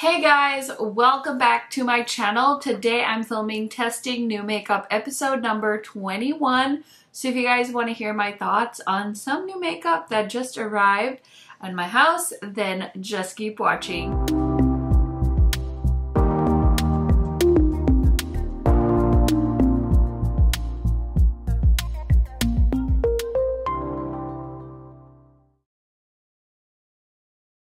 Hey guys, welcome back to my channel. Today I'm filming testing new makeup episode number 21. So if you guys want to hear my thoughts on some new makeup that just arrived at my house, then just keep watching.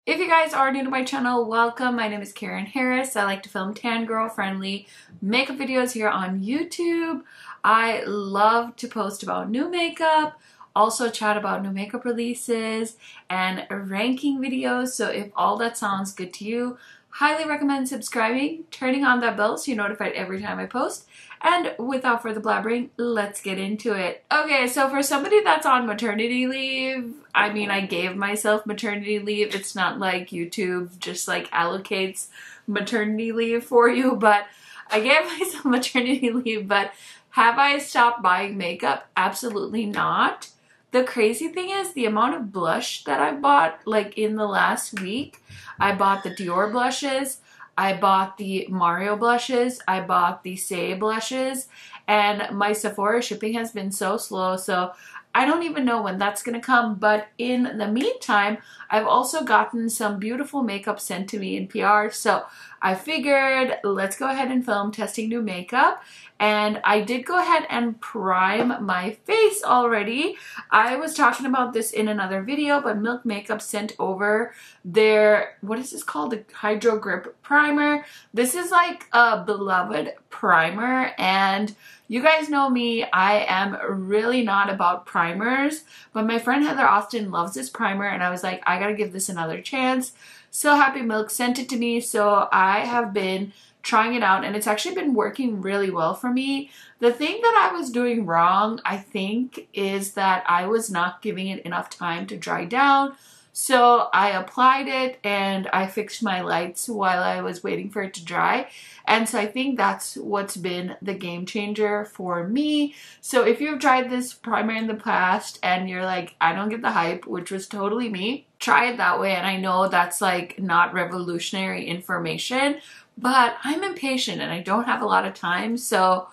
If you guys are new to my channel, welcome. My name is KARENHARRIS. I like to film tan girl friendly makeup videos here on YouTube. I love to post about new makeup, also chat about new makeup releases and ranking videos. So if all that sounds good to you, highly recommend subscribing, turning on that bell so you're notified every time I post. And without further blabbering, let's get into it. Okay, so for somebody that's on maternity leave, I mean, I gave myself maternity leave. It's not like YouTube just like allocates maternity leave for you, but I gave myself maternity leave. But have I stopped buying makeup? Absolutely not. The crazy thing is the amount of blush that I bought like in the last week. I bought the Dior blushes. I bought the Mario blushes, I bought the Say blushes, and my Sephora shipping has been so slow, so I don't even know when that's going to come. But in the meantime, I've also gotten some beautiful makeup sent to me in PR, so I figured let's go ahead and film testing new makeup. And I did go ahead and prime my face already. I was talking about this in another video, but Milk Makeup sent over their, what is this called? The Hydro Grip Primer. This is like a beloved primer, and you guys know me, I am really not about primers, but my friend Heather Austin loves this primer, and I was like, I gotta give this another chance. So happy Milk sent it to me, so I have been trying it out, and it's actually been working really well for me. The thing that I was doing wrong, I think, is that I was not giving it enough time to dry down. So I applied it and I fixed my lights while I was waiting for it to dry. And so I think that's what's been the game changer for me. So if you've tried this primer in the past and you're like, I don't get the hype, which was totally me, try it that way. And I know that's like not revolutionary information, but I'm impatient and I don't have a lot of time. So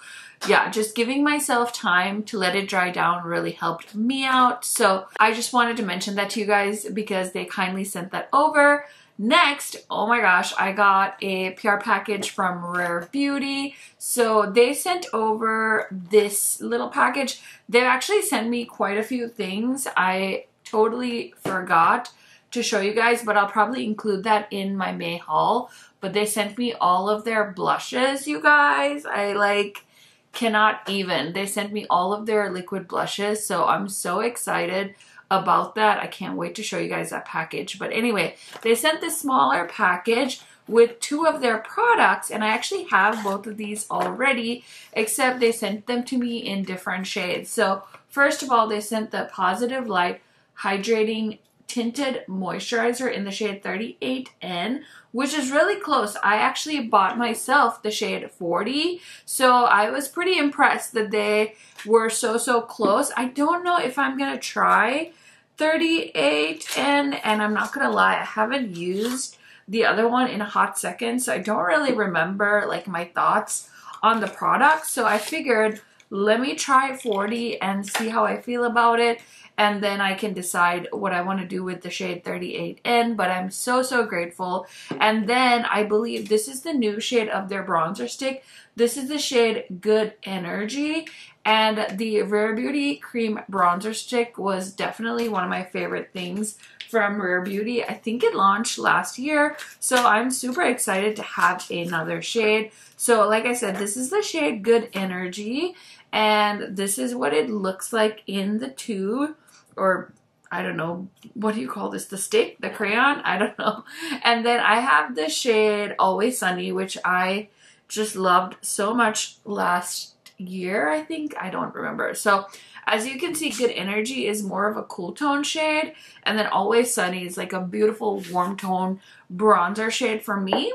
yeah, just giving myself time to let it dry down really helped me out. So I just wanted to mention that to you guys because they kindly sent that over. Next, oh my gosh, I got a PR package from Rare Beauty. So they sent over this little package. They've actually sent me quite a few things. I totally forgot to show you guys, but I'll probably include that in my May haul. But they sent me all of their blushes, you guys. I like cannot even. They sent me all of their liquid blushes, so I'm so excited about that. I can't wait to show you guys that package. But anyway, they sent this smaller package with 2 of their products, and I actually have both of these already, except they sent them to me in different shades. So first of all, they sent the Positive Light Hydrating Tinted Moisturizer in the shade 38N, which is really close. I actually bought myself the shade 40, so I was pretty impressed that they were so close. I don't know if I'm gonna try 38N, and I'm not gonna lie, I haven't used the other one in a hot second, so I don't really remember like my thoughts on the product. So I figured let me try 40 and see how I feel about it, and then I can decide what I want to do with the shade 38N, but I'm so grateful. And then I believe this is the new shade of their bronzer stick. This is the shade Good Energy, and the Rare Beauty Cream Bronzer Stick was definitely one of my favorite things from Rare Beauty. I think it launched last year, so I'm super excited to have another shade. So like I said, this is the shade Good Energy, and this is what it looks like in the tube. Or I don't know, what do you call this? The stick? The crayon? I don't know. And then I have the shade Always Sunny, which I just loved so much last year, I think. I don't remember. So as you can see, Good Energy is more of a cool tone shade. And then Always Sunny is like a beautiful warm tone bronzer shade for me.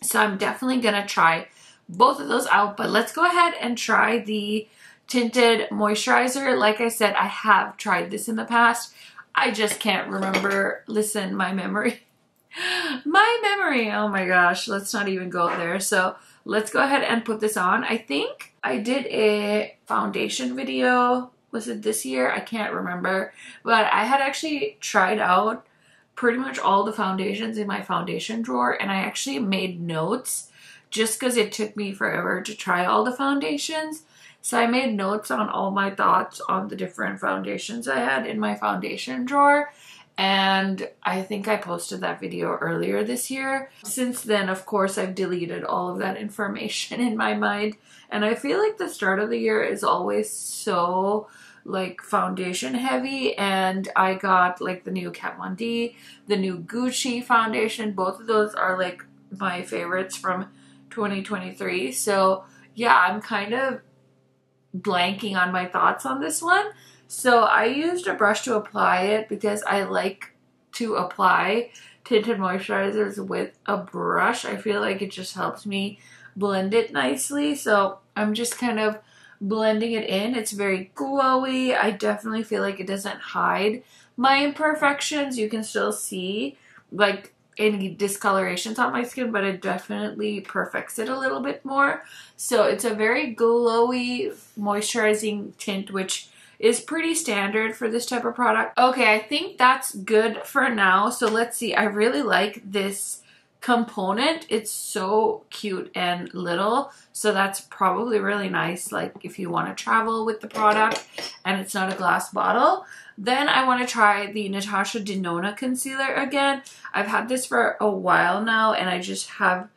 So I'm definitely going to try both of those out. But let's go ahead and try the tinted moisturizer. Like I said, I have tried this in the past. I just can't remember. Listen, my memory My memory, oh my gosh, let's not even go there. So let's go ahead and put this on. I think I did a foundation video. Was it this year? I can't remember. But I had actually tried out pretty much all the foundations in my foundation drawer, and I actually made notes just because it took me forever to try all the foundations. So I made notes on all my thoughts on the different foundations I had in my foundation drawer. And I think I posted that video earlier this year. Since then, of course, I've deleted all of that information in my mind. And I feel like the start of the year is always so like foundation heavy. And I got like the new Kat Von D, the new Gucci foundation. Both of those are like my favorites from 2023. So yeah, I'm kind of blanking on my thoughts on this one. So I used a brush to apply it because I like to apply tinted moisturizers with a brush. I feel like it just helps me blend it nicely. So I'm just kind of blending it in. It's very glowy. I definitely feel like it doesn't hide my imperfections. You can still see like any discolorations on my skin, but it definitely perfects it a little bit more. So it's a very glowy moisturizing tint, which is pretty standard for this type of product. Okay, I think that's good for now. So let's see. I really like this component. It's so cute and little. So that's probably really nice, like if you want to travel with the product and it's not a glass bottle. Then I want to try the Natasha Denona concealer again. I've had this for a while now and I just have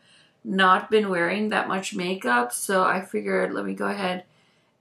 not been wearing that much makeup. So I figured let me go ahead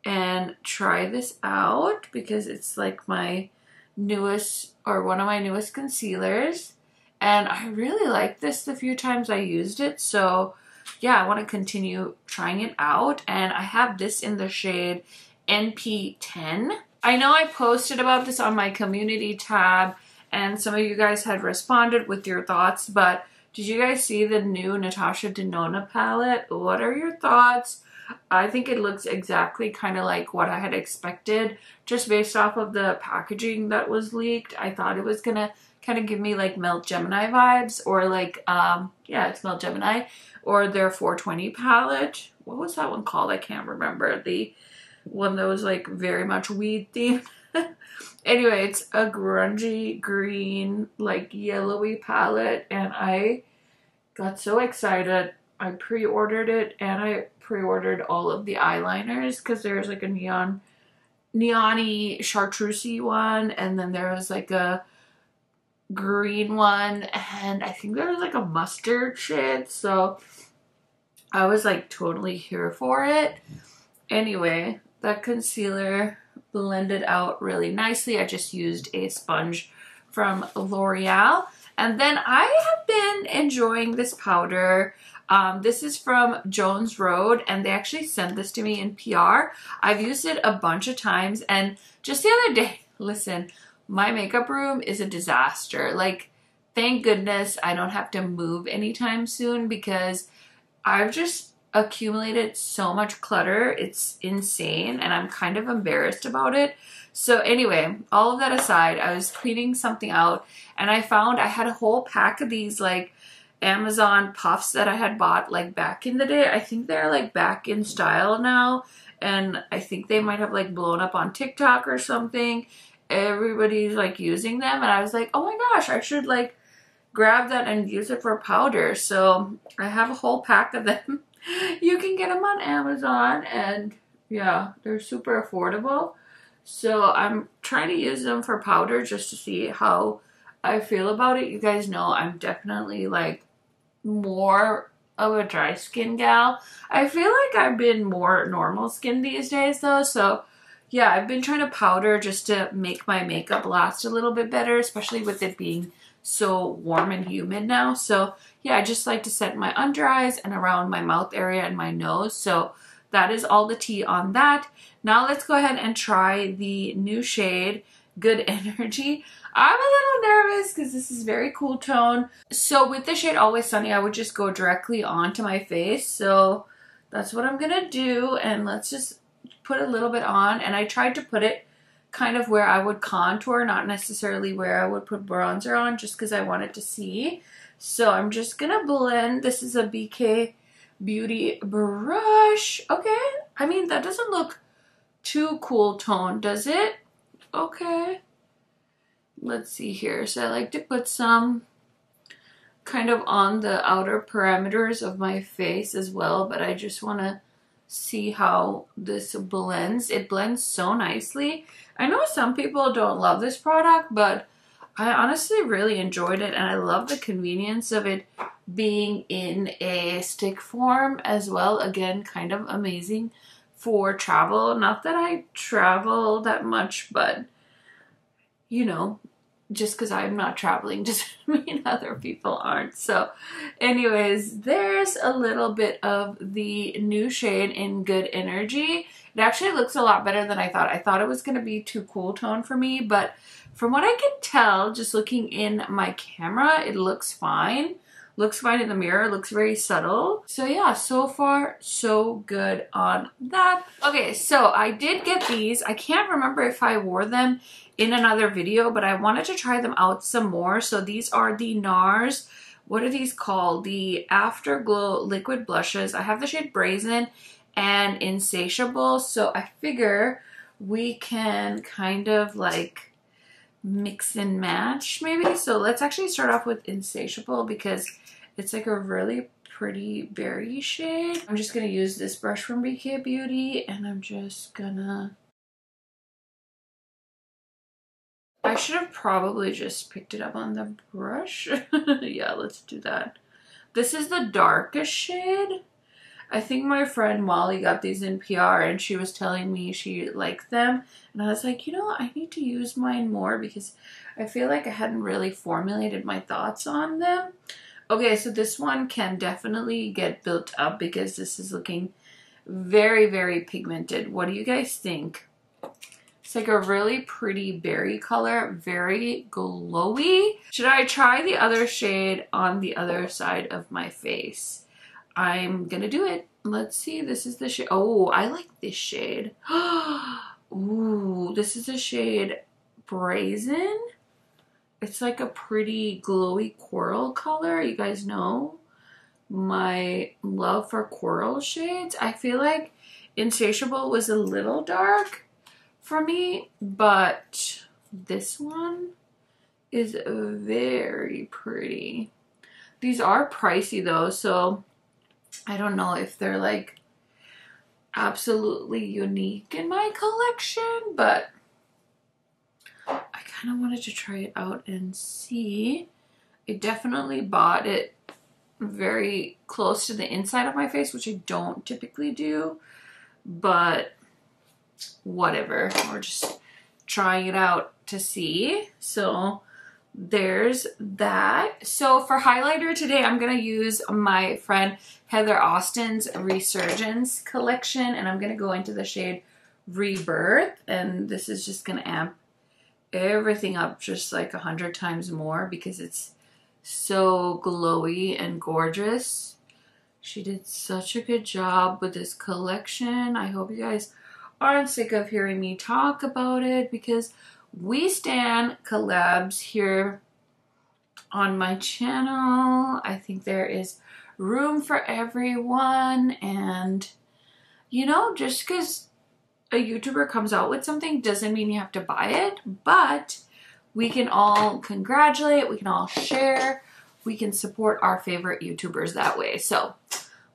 and try this out because it's like my newest or one of my newest concealers. And I really like this the few times I used it. So yeah, I want to continue trying it out. And I have this in the shade NP10. I know I posted about this on my community tab and some of you guys had responded with your thoughts, but did you guys see the new Natasha Denona palette? What are your thoughts? I think it looks exactly kind of like what I had expected just based off of the packaging that was leaked. I thought it was gonna kind of give me like Melt Gemini vibes or like, yeah, it's Melt Gemini or their 420 palette. What was that one called? I can't remember. The one that was like very much weed themed. Anyway, it's a grungy green, like yellowy palette and I got so excited. I pre-ordered it and I pre-ordered all of the eyeliners because there's like a neon-y chartreusey one and then there was like a green one and I think there was like a mustard shade. So I was like totally here for it. Anyway, that concealer blended out really nicely. I just used a sponge from L'Oreal. And then I have been enjoying this powder. This is from Jones Road and they actually sent this to me in PR. I've used it a bunch of times and just the other day, listen, my makeup room is a disaster. Like, thank goodness I don't have to move anytime soon because I've just accumulated so much clutter. It's insane and I'm kind of embarrassed about it. So anyway, all of that aside, I was cleaning something out and I found I had a whole pack of these like Amazon puffs that I had bought like back in the day. I think they're like back in style now and I think they might have like blown up on TikTok or something. Everybody's like using them and I was like, oh my gosh, I should like grab that and use it for powder. So I have a whole pack of them. You can get them on Amazon and yeah, they're super affordable. So I'm trying to use them for powder just to see how I feel about it. You guys know I'm definitely like more of a dry skin gal. I feel like I've been more normal skin these days though. So yeah, I've been trying to powder just to make my makeup last a little bit better, especially with it being so warm and humid now. So yeah, I just like to set my under eyes and around my mouth area and my nose. So that is all the tea on that. Now let's go ahead and try the new shade, Good Energy. I'm a little nervous because this is very cool tone. So with the shade Always Sunny, I would just go directly onto my face. So that's what I'm gonna do. And let's just put a little bit on. And I tried to put it kind of where I would contour, not necessarily where I would put bronzer on, just because I wanted to see. So I'm just gonna blend. This is a BK Beauty brush. Okay, I mean, that doesn't look too cool tone, does it? Okay, let's see here. So I like to put some kind of on the outer parameters of my face as well, but I just want to see how this blends. It blends so nicely. I know some people don't love this product, but I honestly really enjoyed it, and I love the convenience of it being in a stick form as well. Again, kind of amazing for travel. Not that I travel that much, but you know, just because I'm not traveling doesn't mean other people aren't. So anyways, there's a little bit of the new shade in Good Energy. It actually looks a lot better than I thought. I thought it was going to be too cool tone for me, but from what I can tell, just looking in my camera, it looks fine. Looks fine in the mirror, looks very subtle. So yeah, so far so good on that. Okay, so I did get these. I can't remember if I wore them in another video, but I wanted to try them out some more. So these are the NARS, what are these called? The Afterglow Liquid Blushes. I have the shade Brazen and Insatiable. So I figure we can kind of like mix and match maybe. So let's actually start off with Insatiable because it's like a really pretty berry shade. I'm just gonna use this brush from BK Beauty, and I'm just gonna... I should have probably just picked it up on the brush. Yeah, let's do that. This is the darkest shade. I think my friend Molly got these in PR and she was telling me she liked them. And I was like, you know, I need to use mine more because I feel like I hadn't really formulated my thoughts on them. Okay, so this one can definitely get built up because this is looking very, very pigmented. What do you guys think? It's like a really pretty berry color, very glowy. Should I try the other shade on the other side of my face? I'm gonna do it. Let's see, this is the shade. Oh, I like this shade. Ooh, this is the shade Brazen. It's like a pretty glowy coral color. You guys know my love for coral shades. I feel like Insatiable was a little dark for me, but this one is very pretty. These are pricey though, so I don't know if they're like absolutely unique in my collection, but I kind of wanted to try it out and see. I definitely bought it very close to the inside of my face, which I don't typically do, but whatever. We're just trying it out to see. So there's that. So for highlighter today, I'm going to use my friend Heather Austin's Resurgence collection, and I'm going to go into the shade Rebirth, and this is just going to amp everything up just like 100 times more because it's so glowy and gorgeous. She did such a good job with this collection. I hope you guys aren't sick of hearing me talk about it because we stan collabs here on my channel. I think there is room for everyone, and you know, just because a YouTuber comes out with something doesn't mean you have to buy it, but we can all congratulate, we can all share, we can support our favorite YouTubers that way. So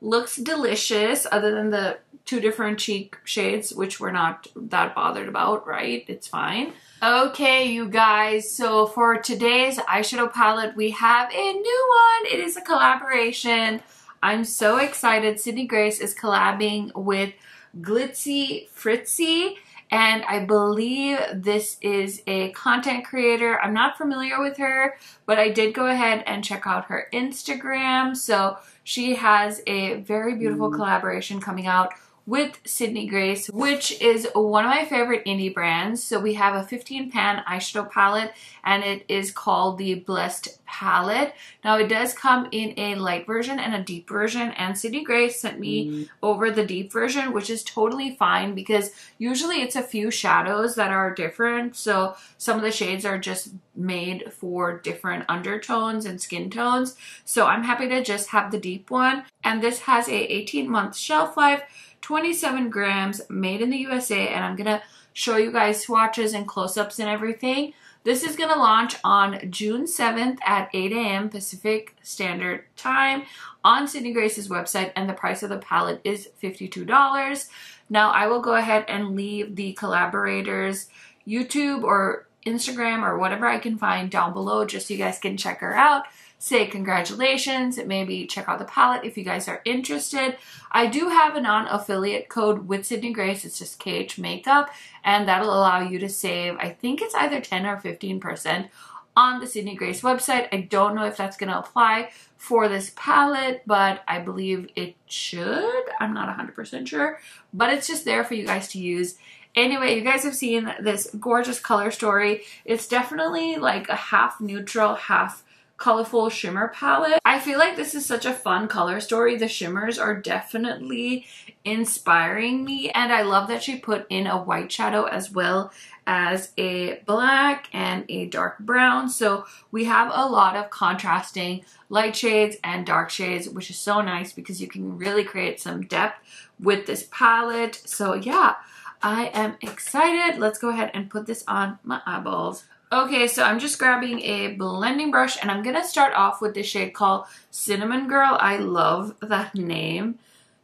looks delicious, other than the two different cheek shades, which we're not that bothered about, right? It's fine. Okay, you guys, so for today's eyeshadow palette, we have a new one. It is a collaboration. I'm so excited. Sydney Grace is collabing with Glitzy Fritzy, and I believe this is a content creator. I'm not familiar with her, but I did go ahead and check out her Instagram. So she has a very beautiful collaboration coming out with Sydney Grace, which is one of my favorite indie brands. So we have a 15 pan eyeshadow palette, and it is called the Blessed Palette. Now it does come in a light version and a deep version, and Sydney Grace sent me over the deep version, which is totally fine because usually it's a few shadows that are different. So some of the shades are just made for different undertones and skin tones. So I'm happy to just have the deep one. And this has a 18-month shelf life, 27 grams, made in the USA. And I'm gonna show you guys swatches and close-ups and everything. This is gonna launch on June 7th at 8 a.m. Pacific Standard Time on Sydney Grace's website, and the price of the palette is $52. Now I will go ahead and leave the collaborators' YouTube or Instagram or whatever I can find down below just so you guys can check her out. Say congratulations, maybe check out the palette if you guys are interested. I do have a non-affiliate code with Sydney Grace. It's just KHMAKEUP, and that'll allow you to save, I think it's either 10 or 15% on the Sydney Grace website. I don't know if that's going to apply for this palette, but I believe it should. I'm not 100% sure, but it's just there for you guys to use. Anyway, you guys have seen this gorgeous color story. It's definitely like a half neutral, half colorful shimmer palette. I feel like this is such a fun color story. The shimmers are definitely inspiring me, and I love that she put in a white shadow as well as a black and a dark brown. So we have a lot of contrasting light shades and dark shades, which is so nice because you can really create some depth with this palette. So yeah, I am excited. Let's go ahead and put this on my eyeballs. Okay, so I'm just grabbing a blending brush, and I'm gonna start off with this shade called Cinnamon Girl. I love that name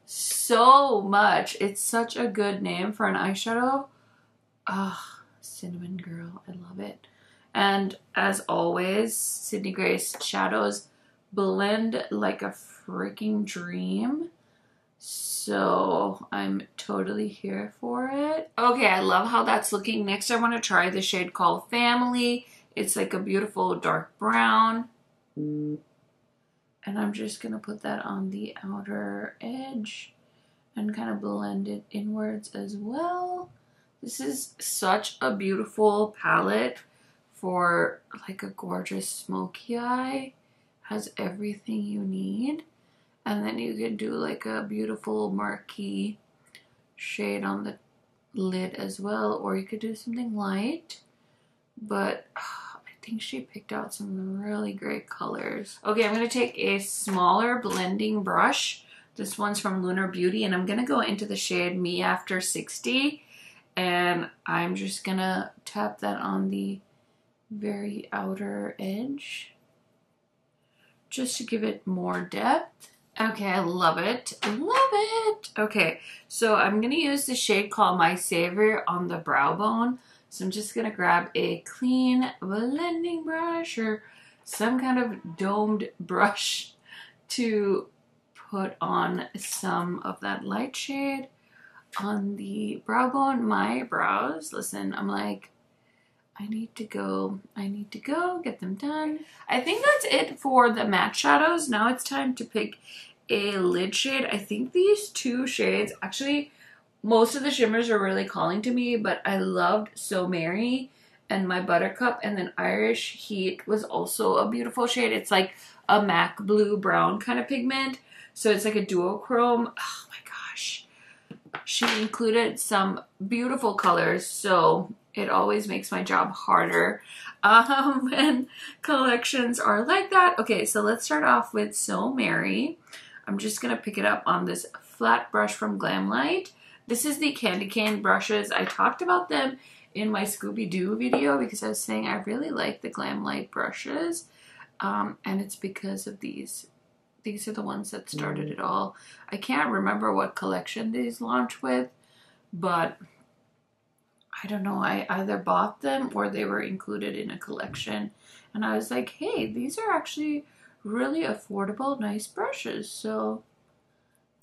so much. It's such a good name for an eyeshadow. Ah, Cinnamon Girl, I love it. And as always, Sydney Grace shadows blend like a freaking dream. So I'm totally here for it. Okay, I love how that's looking. Next, I want to try the shade called Family. It's like a beautiful dark brown. And I'm just going to put that on the outer edge and kind of blend it inwards as well. This is such a beautiful palette for like a gorgeous smoky eye. Has everything you need. And then you can do like a beautiful marquee shade on the lid as well. Or you could do something light. But I think she picked out some really great colors. Okay, I'm going to take a smaller blending brush. This one's from Lunar Beauty. And I'm going to go into the shade Me After 60. And I'm just going to tap that on the very outer edge. Just to give it more depth. Okay, I love it. Love it. Okay, so I'm going to use the shade called My Savior on the brow bone. So I'm just going to grab a clean blending brush or some kind of domed brush to put on some of that light shade on the brow bone. My brows, listen, I'm like, I need to go, get them done. I think that's it for the matte shadows. Now it's time to pick a lid shade. I think these two shades, actually, most of the shimmers are really calling to me, but I loved So Merry and My Buttercup, and then Irish Heat was also a beautiful shade. It's like a MAC blue brown kind of pigment. So it's like a duochrome. Oh my gosh. She included some beautiful colors, so it always makes my job harder when collections are like that. Okay, so let's start off with So Merry. I'm just going to pick it up on this flat brush from Glamlite. This is the candy cane brushes. I talked about them in my Scooby-Doo video because I was saying I really like the Glamlite brushes. And it's because of these. These are the ones that started it all. I can't remember what collection these launched with, but I don't know. I either bought them or they were included in a collection. And I was like, hey, these are actually really affordable, nice brushes. So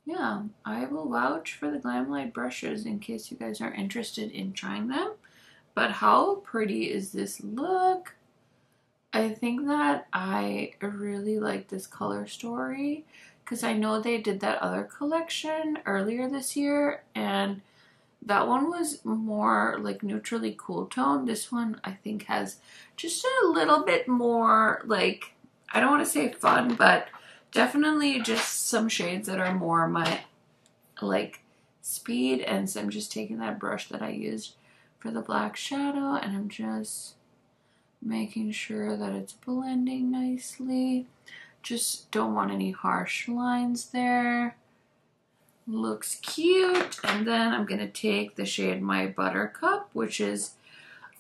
yeah, I will vouch for the Glamlite brushes in case you guys are interested in trying them. But how pretty is this look? I think that I really like this color story because I know they did that other collection earlier this year and that one was more like neutrally cool tone. This one I think has just a little bit more like, I don't want to say fun, but definitely just some shades that are more my like speed. And so I'm just taking that brush that I used for the black shadow and I'm just Making sure that it's blending nicely. Just don't want any harsh lines there. Looks cute. And then I'm gonna take the shade My Buttercup, which is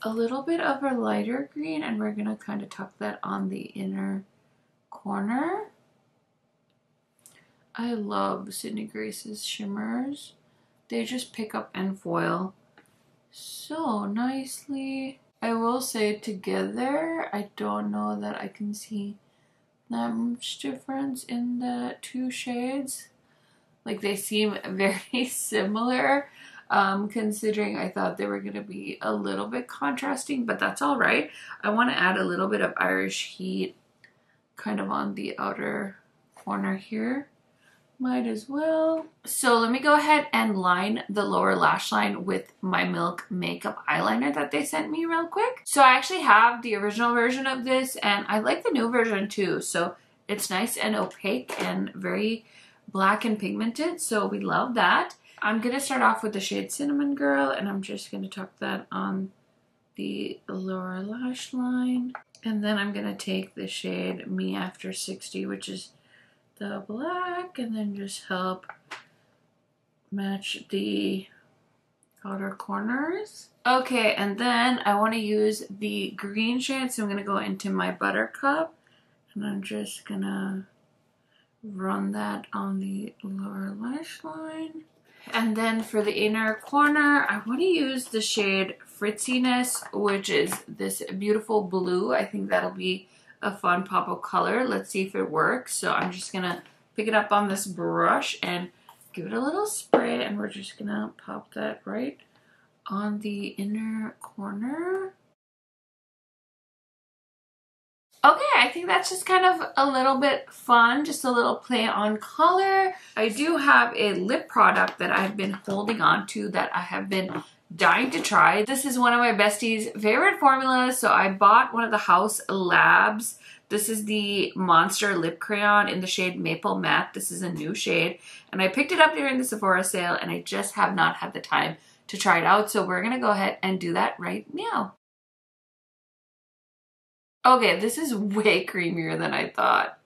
a little bit of a lighter green, and we're gonna kind of tuck that on the inner corner. I love Sydney Grace's shimmers. They just pick up and foil so nicely. I will say together, I don't know that I can see that much difference in the two shades. Like, they seem very similar, considering I thought they were going to be a little bit contrasting, but that's all right. I want to add a little bit of Irish Heat kind of on the outer corner here. Might as well. So let me go ahead and line the lower lash line with my Milk Makeup eyeliner that they sent me real quick. So I actually have the original version of this, and I like the new version too. So it's nice and opaque and very black and pigmented, so we love that. I'm gonna start off with the shade Cinnamon Girl, and I'm just gonna tuck that on the lower lash line. And then I'm gonna take the shade Me After 60, which is the black, and then just help match the outer corners. Okay, and then I want to use the green shade, so I'm going to go into My Buttercup, and I'm just gonna run that on the lower lash line. And then for the inner corner, I want to use the shade Fritziness, which is this beautiful blue. I think that'll be a fun pop of color. Let's see if it works. So I'm just gonna pick it up on this brush and give it a little spray, and we're just gonna pop that right on the inner corner. Okay, I think that's just kind of a little bit fun, just a little play on color. I do have a lip product that I've been holding on to that I have been dying to try. This is one of my bestie's favorite formulas, so I bought one of the House Labs. This is the Monster Lip Crayon in the shade Maple Matte. This is a new shade, and I picked it up during the Sephora sale, and I just have not had the time to try it out, so we're gonna go ahead and do that right now. Okay, this is way creamier than I thought.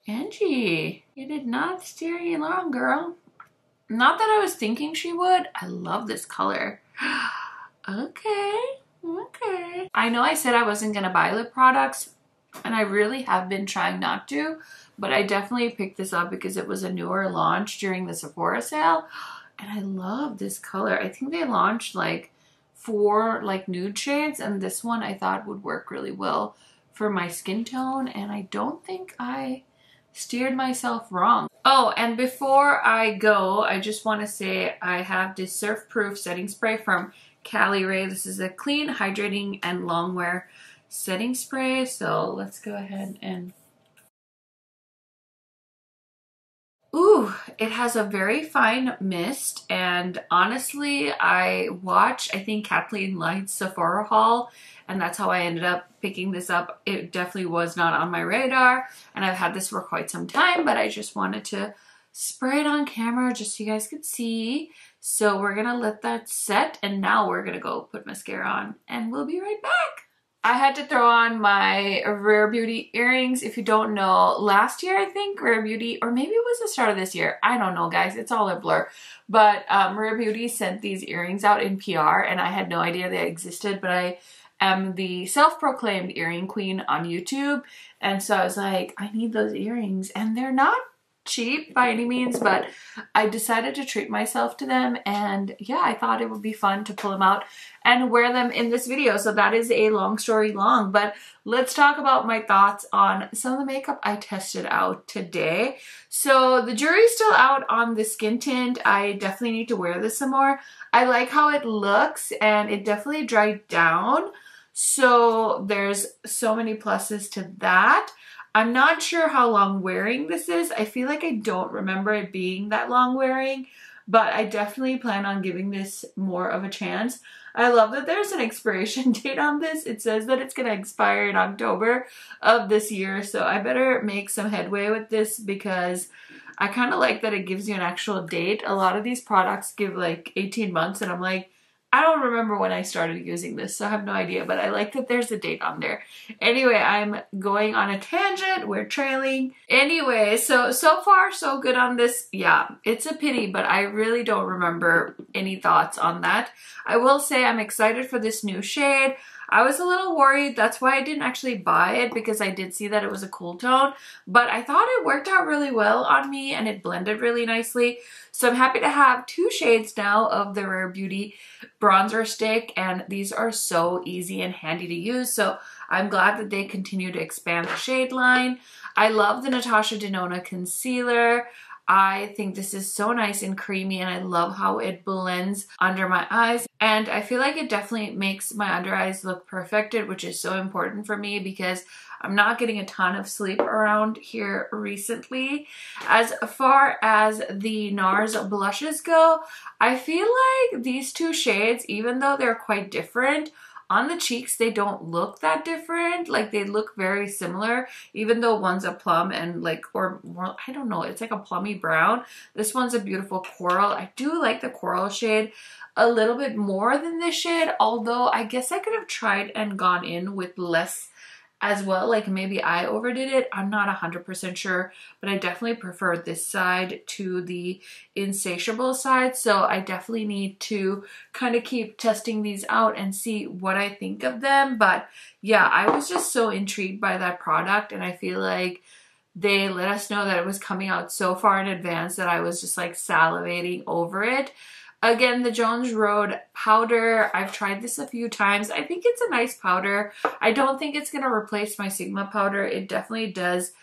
Angie, you did not steer you long, girl. Not that I was thinking she would. I love this color. Okay. I know I said I wasn't gonna buy lip products, and I really have been trying not to, but I definitely picked this up because it was a newer launch during the Sephora sale, and I love this color. I think they launched like 4 like nude shades, and this one I thought would work really well for my skin tone, and I don't think I steered myself wrong. Oh, and before I go, I just want to say I have this Surf Proof setting spray from KARENHARRIS. This is a clean, hydrating, and long wear setting spray. So let's go ahead and... Ooh, it has a very fine mist, and honestly, I think Kathleen Light's Sephora haul, and that's how I ended up picking this up. It definitely was not on my radar, and I've had this for quite some time, but I just wanted to spray it on camera just so you guys could see. So we're gonna let that set, and now we're gonna go put mascara on, and we'll be right back. I had to throw on my Rare Beauty earrings. If you don't know, last year I think Rare Beauty, or maybe it was the start of this year, I don't know guys, it's all a blur, but Rare Beauty sent these earrings out in PR, and I had no idea they existed, but I am the self-proclaimed earring queen on YouTube, and so I was like, I need those earrings, and they're not cheap by any means, but I decided to treat myself to them, and yeah, I thought it would be fun to pull them out and wear them in this video. So that is a long story long, but let's talk about my thoughts on some of the makeup I tested out today. So the jury's still out on the skin tint. I definitely need to wear this some more. I like how it looks, and it definitely dried down, so there's so many pluses to that. I'm not sure how long wearing this is. I feel like I don't remember it being that long wearing, but I definitely plan on giving this more of a chance. I love that there's an expiration date on this. It says that it's going to expire in October of this year, so I better make some headway with this because I kind of like that it gives you an actual date. A lot of these products give like 18 months, and I'm like, I don't remember when I started using this, so I have no idea, but I like that there's a date on there. Anyway, I'm going on a tangent. We're trailing. Anyway, so far so good on this. Yeah, it's a pity, but I really don't remember any thoughts on that. I will say I'm excited for this new shade. I was a little worried. That's why I didn't actually buy it, because I did see that it was a cool tone, but I thought it worked out really well on me and it blended really nicely. So I'm happy to have 2 shades now of the Rare Beauty bronzer stick, and these are so easy and handy to use. So I'm glad that they continue to expand the shade line. I love the Natasha Denona concealer. I think this is so nice and creamy, and I love how it blends under my eyes. And I feel like it definitely makes my under eyes look perfected, which is so important for me because I'm not getting a ton of sleep around here recently. As far as the NARS blushes go, I feel like these 2 shades, even though they're quite different, on the cheeks, they don't look that different. Like, they look very similar, even though one's a plum and like, or more, I don't know, it's like a plummy brown. This one's a beautiful coral. I do like the coral shade a little bit more than this shade, although I guess I could have tried and gone in with less as well. Like, maybe I overdid it. I'm not 100% sure, but I definitely prefer this side to the Insatiable side. So I definitely need to kind of keep testing these out and see what I think of them. But yeah, I was just so intrigued by that product, and I feel like they let us know that it was coming out so far in advance that I was just like salivating over it. Again, the Jones Road powder, I've tried this a few times. I think it's a nice powder. I don't think it's going to replace my Sigma powder. It definitely does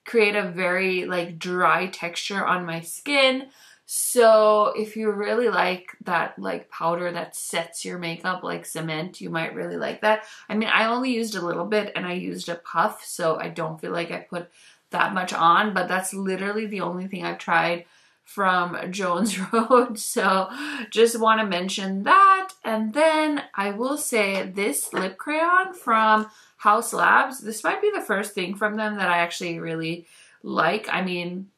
create a very like dry texture on my skin. So if you really like that like powder that sets your makeup like cement, you might really like that. I mean, I only used a little bit and I used a puff, so I don't feel like I put that much on, but that's literally the only thing I've tried from Jones Road. So just want to mention that. And then I will say this lip crayon from House Labs, this might be the first thing from them that I actually really like. I mean,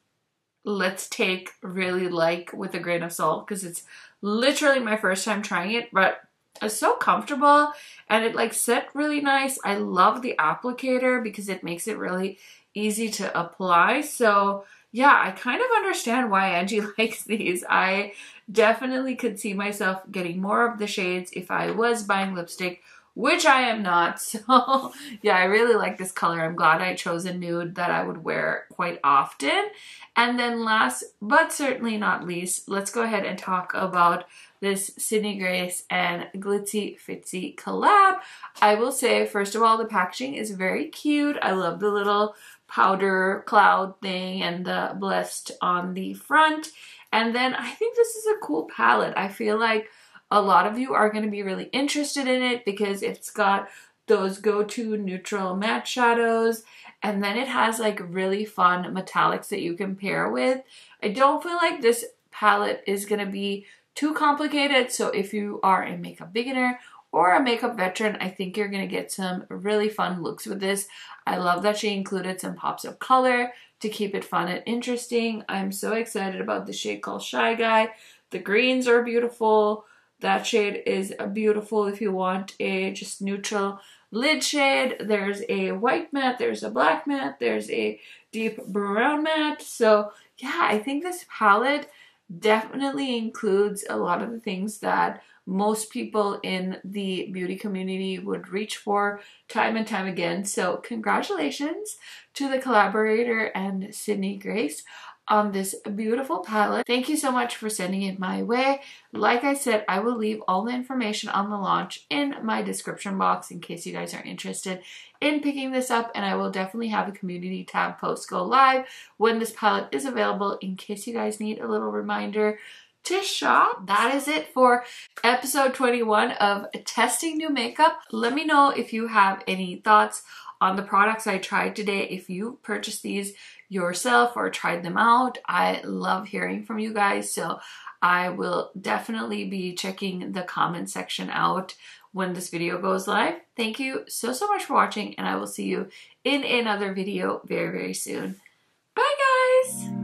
let's take really like with a grain of salt, because it's literally my first time trying it, but it's so comfortable and it like set really nice. I love the applicator because it makes it really easy to apply. So yeah, I kind of understand why Angie likes these. I definitely could see myself getting more of the shades if I was buying lipstick, which I am not. So yeah, I really like this color. I'm glad I chose a nude that I would wear quite often. And then last but certainly not least, let's go ahead and talk about this Sydney Grace and Glitzy Fitzy collab. I will say, first of all, the packaging is very cute. I love the little powder cloud thing and the blessed on the front. And then I think this is a cool palette. I feel like a lot of you are going to be really interested in it because it's got those go-to neutral matte shadows, and then it has like really fun metallics that you can pair with. I don't feel like this palette is going to be too complicated, so if you are a makeup beginner or a makeup veteran, I think you're going to get some really fun looks with this. I love that she included some pops of color to keep it fun and interesting. I'm so excited about the shade called Shy Guy. The greens are beautiful. That shade is beautiful if you want a just neutral lid shade. There's a white matte, there's a black matte, there's a deep brown matte. So yeah, I think this palette definitely includes a lot of the things that most people in the beauty community would reach for time and time again. So congratulations to the collaborator and Sydney Grace on this beautiful palette. Thank you so much for sending it my way. Like I said, I will leave all the information on the launch in my description box in case you guys are interested in picking this up, and I will definitely have a community tab post go live when this palette is available in case you guys need a little reminder to shop. That is it for episode 21 of Testing New Makeup. Let me know if you have any thoughts on the products I tried today, if you purchased these yourself or tried them out. I love hearing from you guys, so I will definitely be checking the comment section out when this video goes live. Thank you so much for watching, and I will see you in another video very, very soon. Bye guys!